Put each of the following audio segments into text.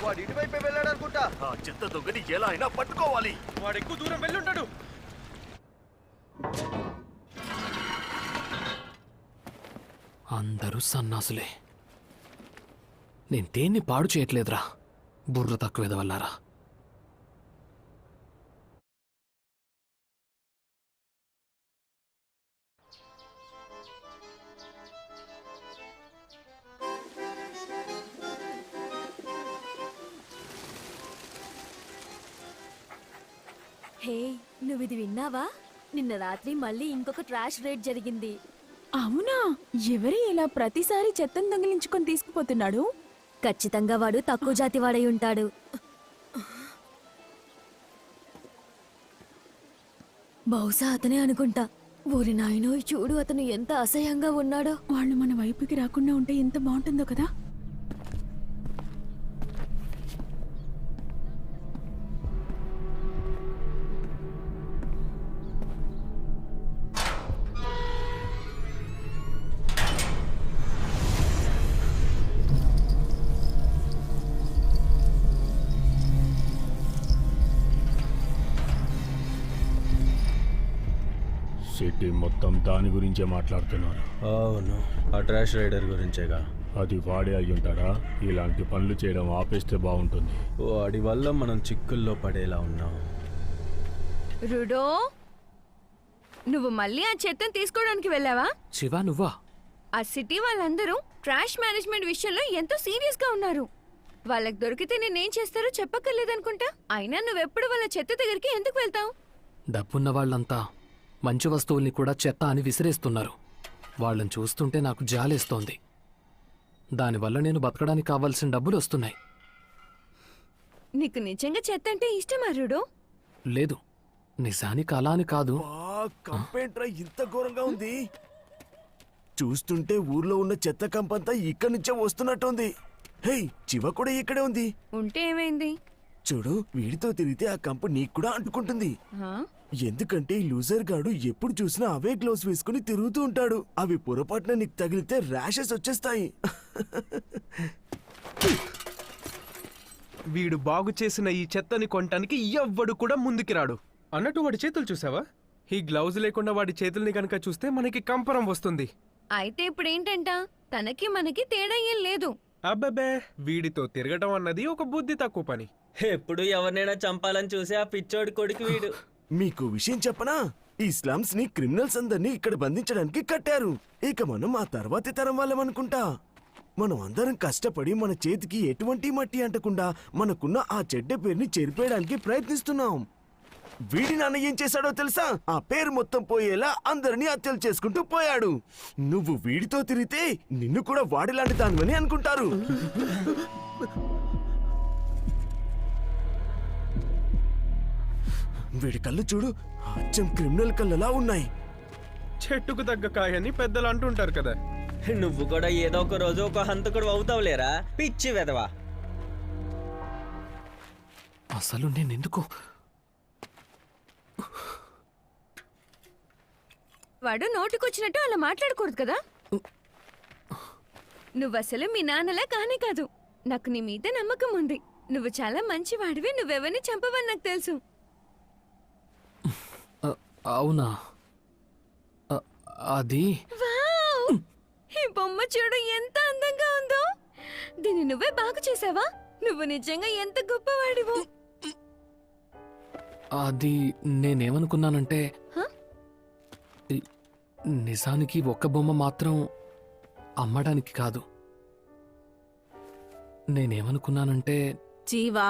వాడు ఇటువైపే వెళ్ళాడు అనుకుంటా. ఆ చెత్త దొంగని ఎలా అయినా పట్టుకోవాలి. వాడు ఎక్కువ దూరం వెళ్ళుంటాడు. అందరూ సన్నాసులే. నేను దేన్ని పాడు చేయట్లేదురా, బుర్ర తక్కువ ఎదవల్లారా. హే, నువ్వు ఇది విన్నావా? నిన్న రాత్రి మళ్ళీ ఇంకొక ట్రాష్ రేడ్ జరిగింది. అవునా? ఎవరి ఇలా ప్రతిసారి చెత్తను దొంగిలించుకొని తీసుకుపోతున్నాడు? ఖచ్చితంగా వాడు తక్కువ జాతి వాడై ఉంటాడు. బహుశా అతనే అనుకుంటా. ఊరి నాయనో, చూడు అతను ఎంత అసహ్యంగా ఉన్నాడో. వాళ్ళు మన వైపుకి రాకుండా ఉంటే ఎంత బాగుంటుందో కదా. సిటీ మొత్తం దాని గురించే మాట్లాడుతున్నారు. అవును, ఆ ట్రాష్ రైడర్ గురించేగా. అది వాడే అయ్యుంటాడా? ఇలాంటి పనులు చేయడం ఆపేస్తే బాగుంటుంది. వాడి వల్ల మనం చిక్కుల్లో పడేలా ఉన్నాం. రుడో, నువ్వు మళ్ళీ ఆ చెత్తను తీసుకోవడానికి వెళ్ళావా? శివ, నువ్వా? ఆ సిటీ వాళ్ళందరూ ట్రాష్ మేనేజ్మెంట్ విషయంలో ఎంతో సీరియస్ గా ఉన్నారు. వాళ్ళకి దొరికితే నేనేం చేస్తారో చెప్పక్కర్లేదనుకుంటా. అయినా నువ్వెప్పుడు వాళ్ళ చెత్త దగ్గరికి ఎందుకు వెళ్తావు? డబ్బున్న వాళ్ళంతా మంచి వస్తువుల్ని కూడా చెత్త అని విసిరేస్తున్నారు. వాళ్ళని చూస్తుంటే నాకు జాలేస్తోంది. దానివల్ల నేను బతకడానికి కావాల్సిన డబ్బులు వస్తున్నాయి. నీకు నిజంగా చెత్త అంటే ఇష్టమా రుడో? లేదు, నిజానికి అలా అని కాదు. కంపేంట్రా ఇంత ఘోరంగా ఉంది. చూస్తుంటే ఊర్లో ఉన్న చెత్త కంపంతా ఇక్కడి నుంచే వస్తున్నట్టుంది. హే, చివ కూడా ఇక్కడే ఉంది. ఉంటే ఏమైంది? చూడు, వీడితో తిరిగితే ఆ కంపు నీకు కూడా అంటుకుంటుంది. హా? ఎందుకంటే ఈ లూజర్ గాడు ఎప్పుడు చూసినా అవే గ్లౌస్ వేసుకుని తిరుగుతూ ఉంటాడు. అవి పొరపాటున నీకు తగిలితే ర్యాషెస్ వచ్చేస్తాయి. వీడు బాగు చేసిన ఈ చెత్తని కొనటానికి ఎవ్వడు కూడా ముందుకి రాడు. అన్నట్టు వాడి చేతులు చూసావా? ఈ గ్లౌజ్ లేకుండా వాడి చేతుల్ని కనుక చూస్తే మనకి కంపరం వస్తుంది. అయితే ఇప్పుడు ఏంటంట? తనకి మనకి తేడా ఏం లేదు. అబ్బబ్బే, వీడితో తిరగటం అన్నది ఒక బుద్ధి తక్కువ పని. ఎప్పుడు ఎవరినైనా చంపాలని చూసి ఆ పిచ్చోడి కొడుకు వీడు. మీకు విషయం చెప్పనా? ఈ స్లమ్స్ ని క్రిమినల్స్ అందరినీ ఇక్కడ బంధించడానికి కట్టారు. ఇక మనం ఆ తర్వాతి తరం వాళ్ళం అనుకుంటా. మనం అందరం కష్టపడి మన చేతికి ఎటువంటి మట్టి అంటకుండా మనకున్న ఆ చెడ్డ పేరుని చెరిపేయడానికి ప్రయత్నిస్తున్నాం. వీడి నాన్న ఏం చేశాడో తెలుసా? ఆ పేరు మొత్తం పోయేలా అందరినీ హత్యలు చేసుకుంటూ పోయాడు. నువ్వు వీడితో తిరిగితే నిన్ను కూడా వాడిలాంటి దానివని అనుకుంటారు. వీడి కళ్ళు చూడు, అచ్చం క్రిమినల్ కళ్ళలా ఉన్నాయి. చెట్టుకు తగ్గ కాయని పెద్దలు అంటుంటారు కదా. నువ్వు కూడా ఏదో ఒక రోజు ఒక హంతకుడు అవుతావులేరా, పిచ్చి వెదవా. అసలు నేనెందుకు? వాడు నోటికొచ్చినట్టు అలా మాట్లాడకూడదు కదా. నువ్వసలు మీ నాన్నలా కానే కాదు. నాకు నీ మీద నమ్మకం ఉంది. నువ్వు చాలా మంచివాడివి. నువ్వెవరిని చంపవని నాకు తెలుసు. అవునా? అది వావ్! ఈ బొమ్మ చూడు ఎంత అందంగా ఉందో. దీన్ని నువ్వే బాగు చేసావా? నువ్వు నిజంగా ఎంత గొప్పవాడివో. అది నేనేమనుకున్నానంటే, హ? నిజానికి ఒక్క బొమ్మ మాత్రం అమ్మడానికి కాదు. నేనేమనుకున్నానంటే, జీవా,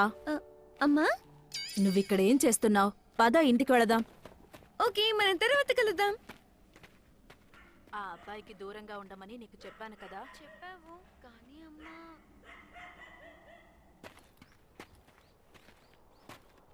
అమ్మా, నువ్విక్కడేం చేస్తున్నావు? పద, ఇంటికి వెళదాం. ఓకే, మనం తర్వాత కలుద్దాం. ఆ అబ్బాయికి దూరంగా ఉండమని నీకు చెప్పాను కదా. చెప్పావు కానీ అమ్మా.